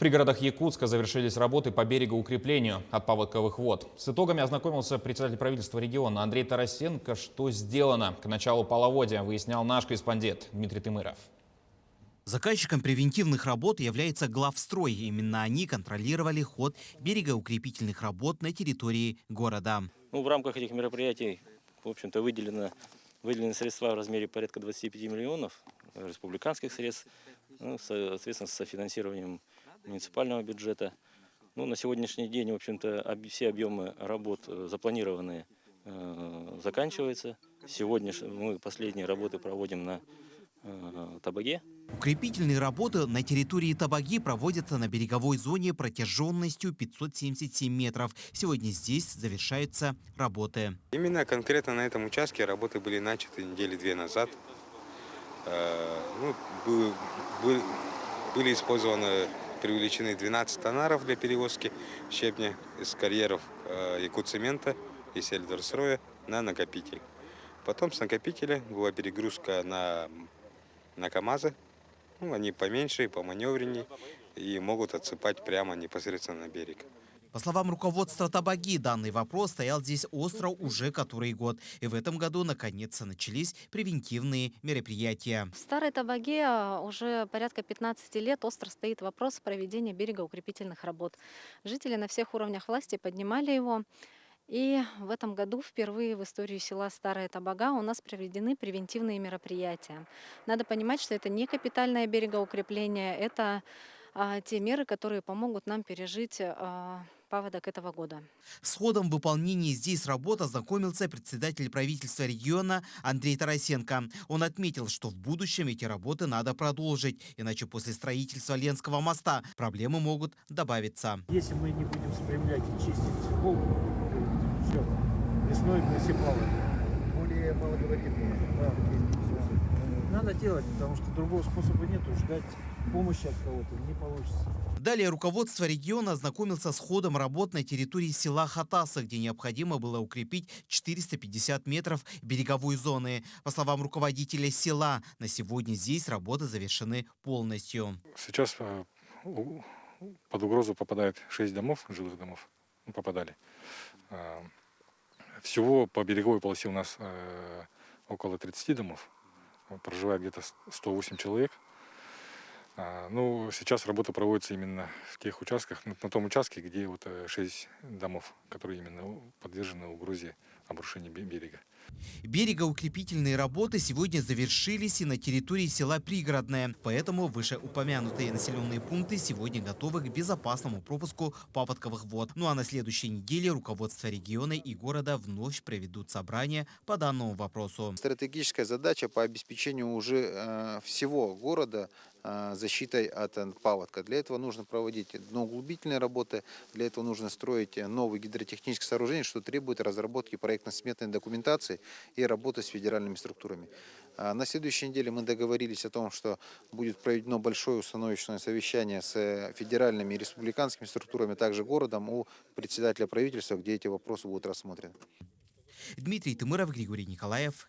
пригородах Якутска завершились работы по берегоукреплению от паводковых вод. С итогами ознакомился председатель правительства региона Андрей Тарасенко. Что сделано к началу половодья, выяснял наш корреспондент Дмитрий Тымыров. Заказчиком превентивных работ является главстрой. Именно они контролировали ход берегоукрепительных работ на территории города. В рамках этих мероприятий, в общем-то, выделены средства в размере порядка 25 миллионов республиканских средств, соответственно, с софинансированием муниципального бюджета. На сегодняшний день, в общем-то, все объемы работ запланированные заканчиваются. Сегодня мы последние работы проводим на Табаге. Укрепительные работы на территории Табаги проводятся на береговой зоне протяженностью 577 метров. Сегодня здесь завершаются работы. Именно конкретно на этом участке работы были начаты недели 2 назад. Были использованы, привлечены 12 тоннаров для перевозки щебня из карьеров Якутцемента и Сельдорсроя на накопитель. Потом с накопителя была перегрузка на КАМАЗы. Они поменьше, поманевреннее и могут отсыпать прямо непосредственно на берег. По словам руководства Табаги, данный вопрос стоял здесь остро уже который год. И в этом году наконец-то начались превентивные мероприятия. В Старой Табаге уже порядка 15 лет остро стоит вопрос проведения берегоукрепительных работ. Жители на всех уровнях власти поднимали его. И в этом году впервые в истории села Старая Табага у нас проведены превентивные мероприятия. Надо понимать, что это не капитальное берегоукрепление, это те меры, которые помогут нам пережить паводок этого года. С ходом выполнения здесь работ ознакомился председатель правительства региона Андрей Тарасенко. Он отметил, что в будущем эти работы надо продолжить, иначе после строительства Ленского моста проблемы могут добавиться. Если мы не будем спрямлять и чистить Волгу, все, весной мы все плаваем. Более малоговоримые. Надо делать, потому что другого способа нету, ждать помощи от кого-то не получится. Далее руководство региона ознакомился с ходом работ на территории села Хатаса, где необходимо было укрепить 450 метров береговой зоны. По словам руководителя села, на сегодня здесь работы завершены полностью. Сейчас под угрозу попадает 6 домов, жилых домов, попадали. Всего по береговой полосе у нас около 30 домов, проживает где-то 108 человек. Сейчас работа проводится именно в тех участках, на том участке, где 6 домов, которые именно подвержены угрозе обрушения берега. Берегоукрепительные работы сегодня завершились и на территории села Пригородное. Поэтому вышеупомянутые населенные пункты сегодня готовы к безопасному пропуску паводковых вод. А на следующей неделе руководство региона и города вновь проведут собрание по данному вопросу. Стратегическая задача по обеспечению уже всего города защитой от паводка. Для этого нужно проводить дноуглубительные работы, для этого нужно строить новые гидротехнические сооружения, что требует разработки проектно-сметной документации и работы с федеральными структурами. На следующей неделе мы договорились о том, что будет проведено большое установочное совещание с федеральными и республиканскими структурами, также городом, у председателя правительства, где эти вопросы будут рассмотрены. Дмитрий Тымыров, Григорий Николаев.